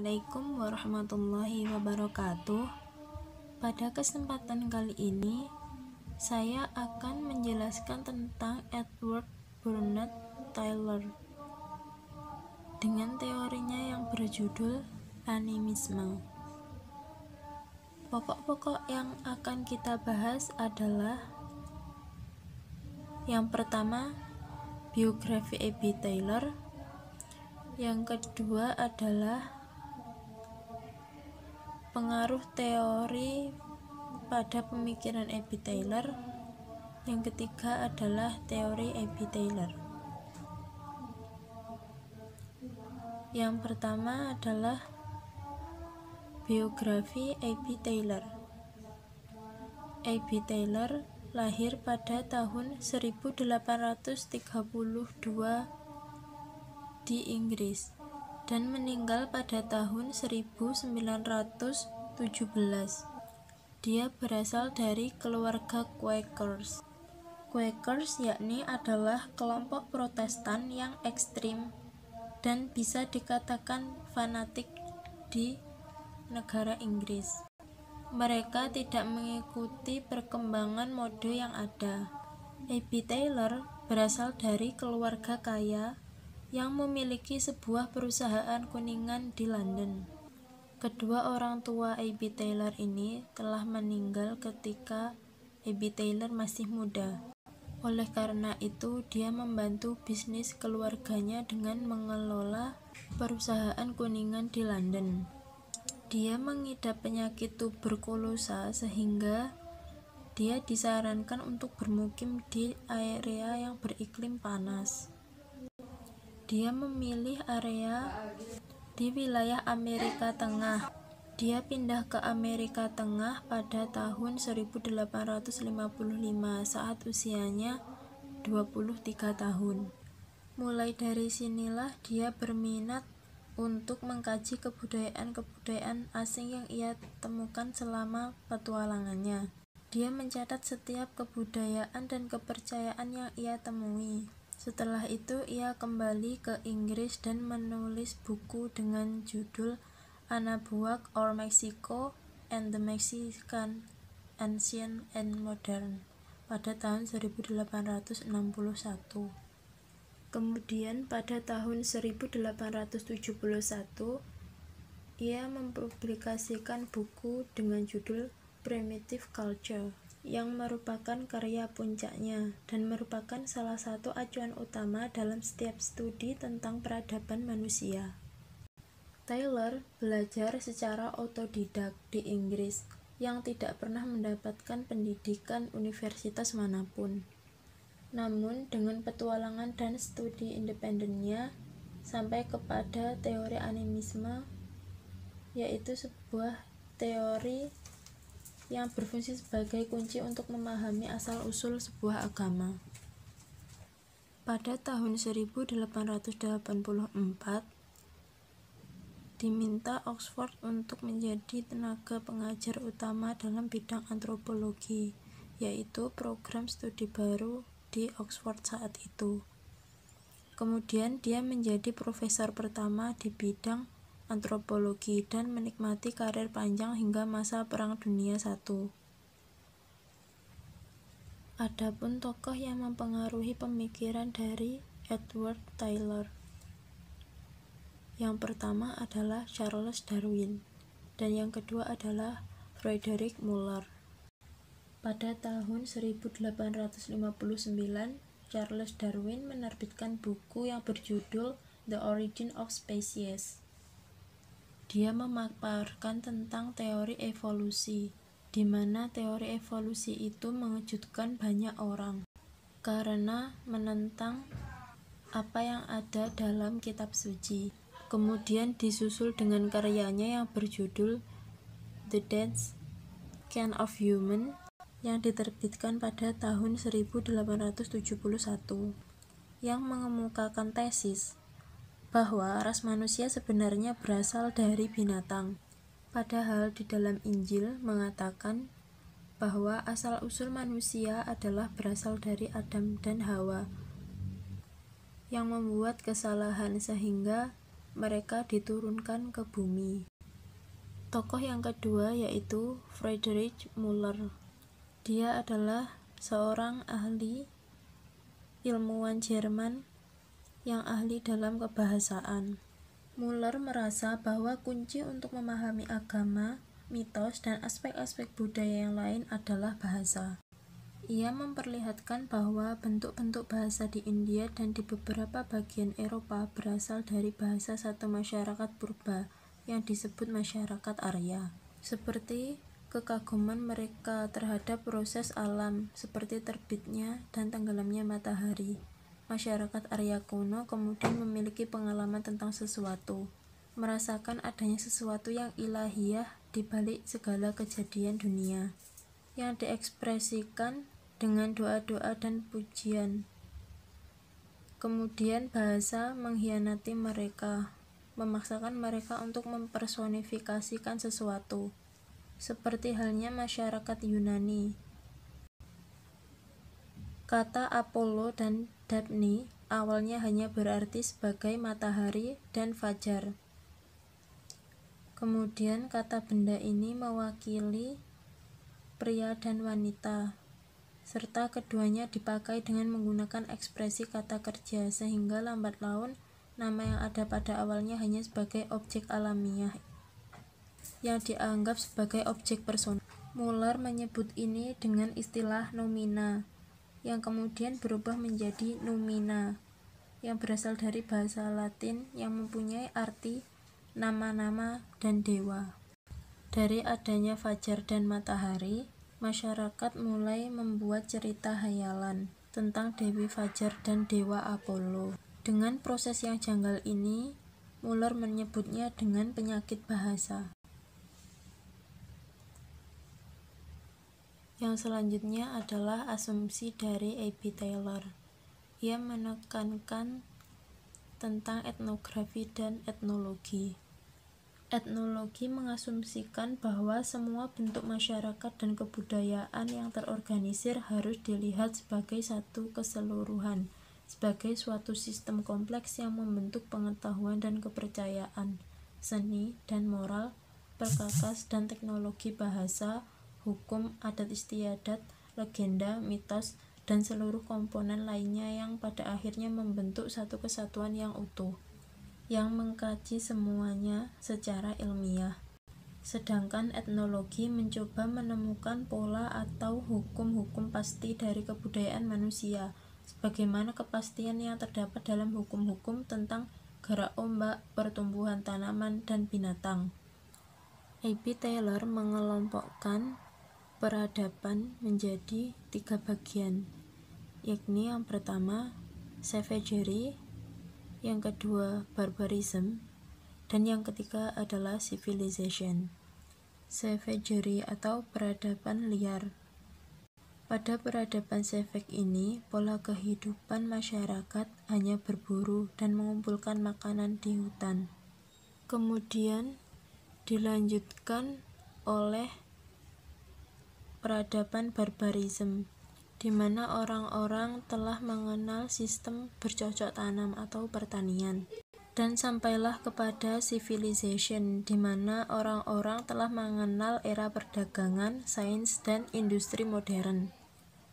Assalamualaikum warahmatullahi wabarakatuh. Pada kesempatan kali ini, saya akan menjelaskan tentang Edward Burnett Tylor dengan teorinya yang berjudul animisme. Pokok-pokok yang akan kita bahas adalah: yang pertama, biografi E.B. Tylor. Yang kedua adalah pengaruh teori pada pemikiran E.B. Tylor. Yang ketiga adalah teori E.B. Tylor. Yang pertama adalah biografi E.B. Tylor. E.B. Tylor lahir pada tahun 1832 di Inggris dan meninggal pada tahun 1917. Dia berasal dari keluarga Quakers. Quakers yakni adalah kelompok Protestan yang ekstrim dan bisa dikatakan fanatik di negara Inggris. Mereka tidak mengikuti perkembangan mode yang ada. E.B. Tylor berasal dari keluarga kaya yang memiliki sebuah perusahaan kuningan di London. Kedua orang tua E.B. Tylor ini telah meninggal ketika E.B. Tylor masih muda. Oleh karena itu, dia membantu bisnis keluarganya dengan mengelola perusahaan kuningan di London. Dia mengidap penyakit tuberkulosa sehingga dia disarankan untuk bermukim di area yang beriklim panas. Dia memilih area di wilayah Amerika Tengah. Dia pindah ke Amerika Tengah pada tahun 1855 saat usianya 23 tahun. Mulai dari sinilah dia berminat untuk mengkaji kebudayaan asing yang ia temukan selama petualangannya. Dia mencatat setiap kebudayaan dan kepercayaan yang ia temui. Setelah itu, ia kembali ke Inggris dan menulis buku dengan judul Anahuac or Mexico and the Mexican Ancient and Modern pada tahun 1861. Kemudian pada tahun 1871, ia mempublikasikan buku dengan judul Primitive Culture, yang merupakan karya puncaknya dan merupakan salah satu acuan utama dalam setiap studi tentang peradaban manusia. Tylor belajar secara otodidak di Inggris yang tidak pernah mendapatkan pendidikan universitas manapun. Namun dengan petualangan dan studi independennya sampai kepada teori animisme, yaitu sebuah teori yang berfungsi sebagai kunci untuk memahami asal-usul sebuah agama. Pada tahun 1884, diminta Oxford untuk menjadi tenaga pengajar utama dalam bidang antropologi, yaitu program studi baru di Oxford saat itu. Kemudian dia menjadi profesor pertama di bidang antropologi dan menikmati karir panjang hingga masa Perang Dunia I. Adapun tokoh yang mempengaruhi pemikiran dari Edward Tylor. Yang pertama adalah Charles Darwin dan yang kedua adalah Frederick Muller. Pada tahun 1859, Charles Darwin menerbitkan buku yang berjudul The Origin of Species. Dia memaparkan tentang teori evolusi, di mana teori evolusi itu mengejutkan banyak orang karena menentang apa yang ada dalam kitab suci. Kemudian disusul dengan karyanya yang berjudul The Descent of Human yang diterbitkan pada tahun 1871, yang mengemukakan tesis bahwa ras manusia sebenarnya berasal dari binatang. Padahal di dalam Injil mengatakan bahwa asal-usul manusia adalah berasal dari Adam dan Hawa yang membuat kesalahan sehingga mereka diturunkan ke bumi. Tokoh yang kedua yaitu Friedrich Müller. Dia adalah seorang ahli ilmuwan Jerman yang ahli dalam kebahasaan. Müller merasa bahwa kunci untuk memahami agama, mitos, dan aspek-aspek budaya yang lain adalah bahasa. Ia memperlihatkan bahwa bentuk-bentuk bahasa di India dan di beberapa bagian Eropa berasal dari bahasa satu masyarakat purba yang disebut masyarakat Arya. Seperti kekaguman mereka terhadap proses alam seperti terbitnya dan tenggelamnya matahari. Masyarakat Arya kuno kemudian memiliki pengalaman tentang sesuatu, merasakan adanya sesuatu yang ilahiyah di balik segala kejadian dunia, yang diekspresikan dengan doa-doa dan pujian. Kemudian bahasa mengkhianati mereka, memaksakan mereka untuk mempersonifikasikan sesuatu, seperti halnya masyarakat Yunani. Kata Apollo dan Daphne awalnya hanya berarti sebagai matahari dan fajar. Kemudian kata benda ini mewakili pria dan wanita, serta keduanya dipakai dengan menggunakan ekspresi kata kerja, sehingga lambat laun nama yang ada pada awalnya hanya sebagai objek alamiah yang dianggap sebagai objek personal. Müller menyebut ini dengan istilah nomina, yang kemudian berubah menjadi numina, yang berasal dari bahasa Latin yang mempunyai arti nama-nama dan dewa. Dari adanya fajar dan matahari, masyarakat mulai membuat cerita hayalan tentang Dewi Fajar dan Dewa Apollo. Dengan proses yang janggal ini, Müller menyebutnya dengan penyakit bahasa. Yang selanjutnya adalah asumsi dari A.B. Taylor. Ia menekankan tentang etnografi dan etnologi. Etnologi mengasumsikan bahwa semua bentuk masyarakat dan kebudayaan yang terorganisir harus dilihat sebagai satu keseluruhan, sebagai suatu sistem kompleks yang membentuk pengetahuan dan kepercayaan, seni dan moral, perkakas dan teknologi bahasa, hukum, adat istiadat, legenda, mitos, dan seluruh komponen lainnya yang pada akhirnya membentuk satu kesatuan yang utuh, yang mengkaji semuanya secara ilmiah. Sedangkan etnologi mencoba menemukan pola atau hukum-hukum pasti dari kebudayaan manusia, sebagaimana kepastian yang terdapat dalam hukum-hukum tentang gerak ombak, pertumbuhan tanaman, dan binatang. A.B. Taylor mengelompokkan peradaban menjadi 3 bagian, yakni yang pertama savagery, yang kedua barbarism, dan yang ketiga adalah civilization. Savagery atau peradaban liar. Pada peradaban savage ini, pola kehidupan masyarakat hanya berburu dan mengumpulkan makanan di hutan. Kemudian dilanjutkan oleh peradaban barbarism, di mana orang-orang telah mengenal sistem bercocok tanam atau pertanian, dan sampailah kepada civilization, di mana orang-orang telah mengenal era perdagangan, sains, dan industri modern.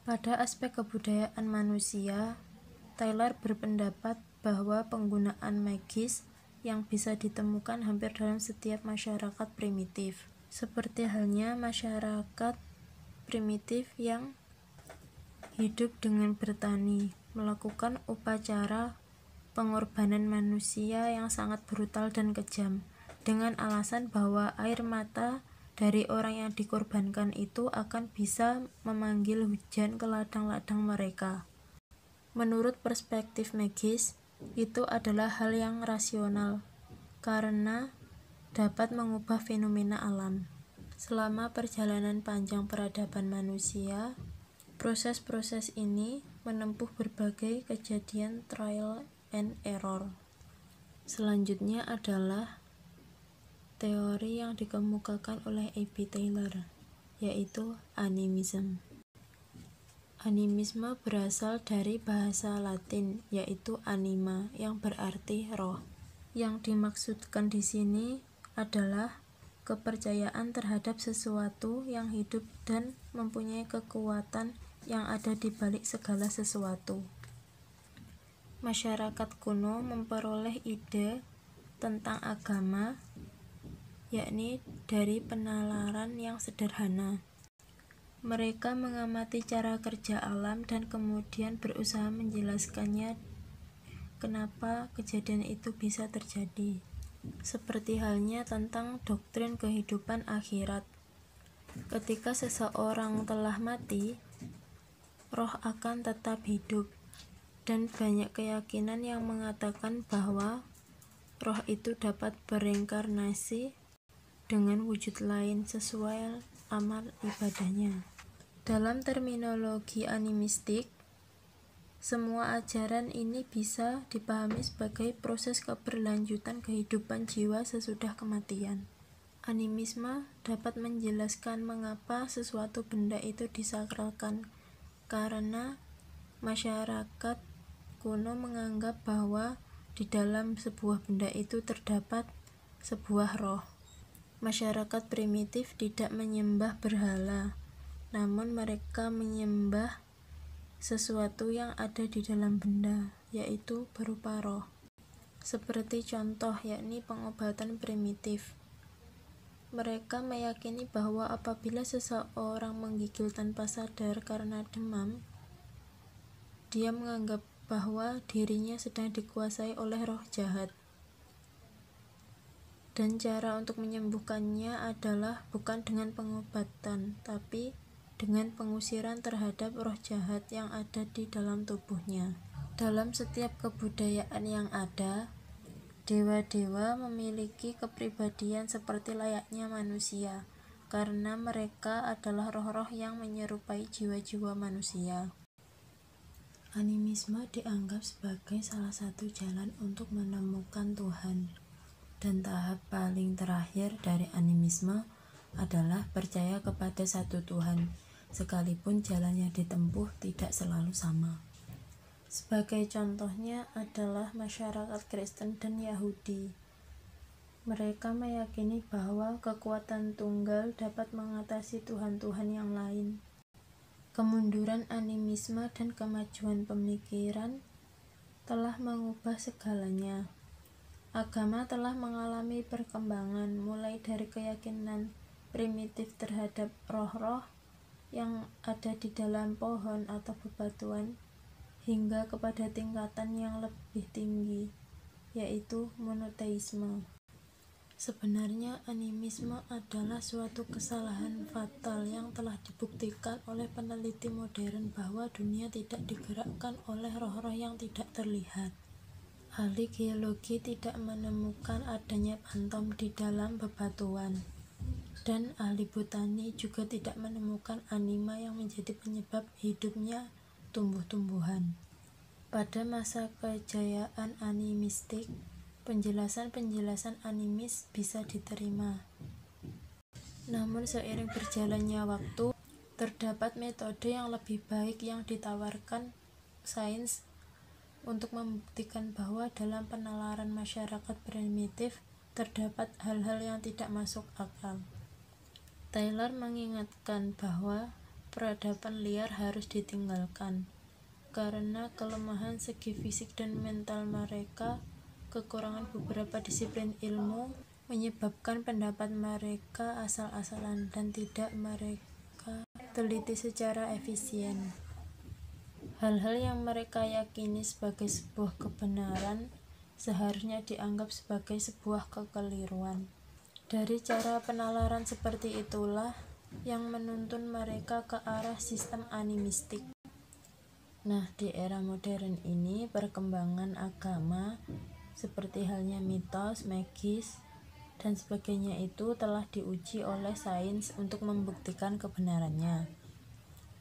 Pada aspek kebudayaan manusia, Taylor berpendapat bahwa penggunaan magis yang bisa ditemukan hampir dalam setiap masyarakat primitif, seperti halnya masyarakat primitif yang hidup dengan bertani, melakukan upacara pengorbanan manusia yang sangat brutal dan kejam, dengan alasan bahwa air mata dari orang yang dikorbankan itu akan bisa memanggil hujan ke ladang-ladang mereka. Menurut perspektif magis, itu adalah hal yang rasional, karena dapat mengubah fenomena alam. Selama perjalanan panjang peradaban manusia, proses-proses ini menempuh berbagai kejadian trial and error. Selanjutnya adalah teori yang dikemukakan oleh A.B. Taylor, yaitu animism. Animisme berasal dari bahasa Latin, yaitu anima, yang berarti roh. Yang dimaksudkan di sini adalah kepercayaan terhadap sesuatu yang hidup dan mempunyai kekuatan yang ada di balik segala sesuatu. Masyarakat kuno memperoleh ide tentang agama, yakni dari penalaran yang sederhana. Mereka mengamati cara kerja alam dan kemudian berusaha menjelaskannya kenapa kejadian itu bisa terjadi. Seperti halnya tentang doktrin kehidupan akhirat. Ketika seseorang telah mati, roh akan tetap hidup, dan banyak keyakinan yang mengatakan bahwa roh itu dapat bereinkarnasi dengan wujud lain sesuai amal ibadahnya. Dalam terminologi animistik, semua ajaran ini bisa dipahami sebagai proses keberlanjutan kehidupan jiwa sesudah kematian. Animisme dapat menjelaskan mengapa sesuatu benda itu disakralkan, karena masyarakat kuno menganggap bahwa di dalam sebuah benda itu terdapat sebuah roh. Masyarakat primitif tidak menyembah berhala, namun mereka menyembah sesuatu yang ada di dalam benda, yaitu berupa roh. Seperti contoh, yakni pengobatan primitif. Mereka meyakini bahwa apabila seseorang menggigil tanpa sadar karena demam, dia menganggap bahwa dirinya sedang dikuasai oleh roh jahat. Dan cara untuk menyembuhkannya adalah bukan dengan pengobatan, tapi dengan pengusiran terhadap roh jahat yang ada di dalam tubuhnya. Dalam setiap kebudayaan yang ada, dewa-dewa memiliki kepribadian seperti layaknya manusia, karena mereka adalah roh-roh yang menyerupai jiwa-jiwa manusia. Animisme dianggap sebagai salah satu jalan untuk menemukan Tuhan. Dan tahap paling terakhir dari animisme adalah percaya kepada satu Tuhan, sekalipun jalan yang ditempuh tidak selalu sama. Sebagai contohnya adalah masyarakat Kristen dan Yahudi. Mereka meyakini bahwa kekuatan tunggal dapat mengatasi Tuhan-Tuhan yang lain. Kemunduran animisme dan kemajuan pemikiran telah mengubah segalanya. Agama telah mengalami perkembangan, mulai dari keyakinan primitif terhadap roh-roh yang ada di dalam pohon atau bebatuan, hingga kepada tingkatan yang lebih tinggi, yaitu monoteisme. Sebenarnya animisme adalah suatu kesalahan fatal yang telah dibuktikan oleh peneliti modern bahwa dunia tidak digerakkan oleh roh-roh yang tidak terlihat. Ahli geologi tidak menemukan adanya fantom di dalam bebatuan, dan ahli botani juga tidak menemukan anima yang menjadi penyebab hidupnya tumbuh-tumbuhan. Pada masa kejayaan animistik, penjelasan-penjelasan animis bisa diterima. Namun seiring berjalannya waktu, terdapat metode yang lebih baik yang ditawarkan sains untuk membuktikan bahwa dalam penalaran masyarakat primitif terdapat hal-hal yang tidak masuk akal. Taylor mengingatkan bahwa peradaban liar harus ditinggalkan karena kelemahan segi fisik dan mental mereka. Kekurangan beberapa disiplin ilmu menyebabkan pendapat mereka asal-asalan dan tidak mereka teliti secara efisien. Hal-hal yang mereka yakini sebagai sebuah kebenaran seharusnya dianggap sebagai sebuah kekeliruan. Dari cara penalaran seperti itulah yang menuntun mereka ke arah sistem animistik. Nah, di era modern ini, perkembangan agama seperti halnya mitos, magis, dan sebagainya itu telah diuji oleh sains untuk membuktikan kebenarannya.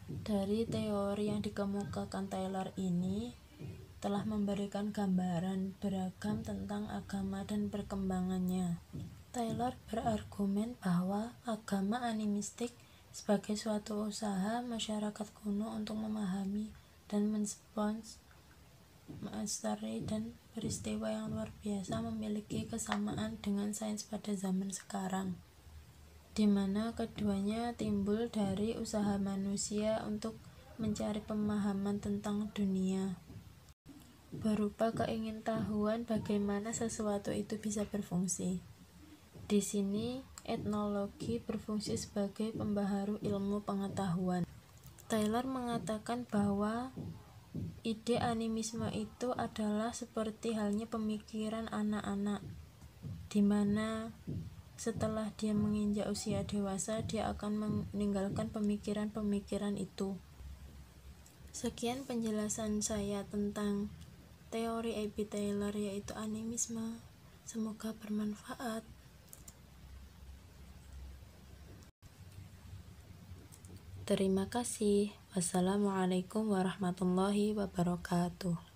Dari teori yang dikemukakan Taylor ini telah memberikan gambaran beragam tentang agama dan perkembangannya. Taylor berargumen bahwa agama animistik sebagai suatu usaha masyarakat kuno untuk memahami dan merespons Maasari dan peristiwa yang luar biasa memiliki kesamaan dengan sains pada zaman sekarang, di mana keduanya timbul dari usaha manusia untuk mencari pemahaman tentang dunia, berupa keingintahuan bagaimana sesuatu itu bisa berfungsi. Di sini, etnologi berfungsi sebagai pembaharu ilmu pengetahuan. Taylor mengatakan bahwa ide animisme itu adalah seperti halnya pemikiran anak-anak, di mana setelah dia menginjak usia dewasa, dia akan meninggalkan pemikiran-pemikiran itu. Sekian penjelasan saya tentang teori A.B. Taylor, yaitu animisme. Semoga bermanfaat. Terima kasih. Wassalamualaikum warahmatullahi wabarakatuh.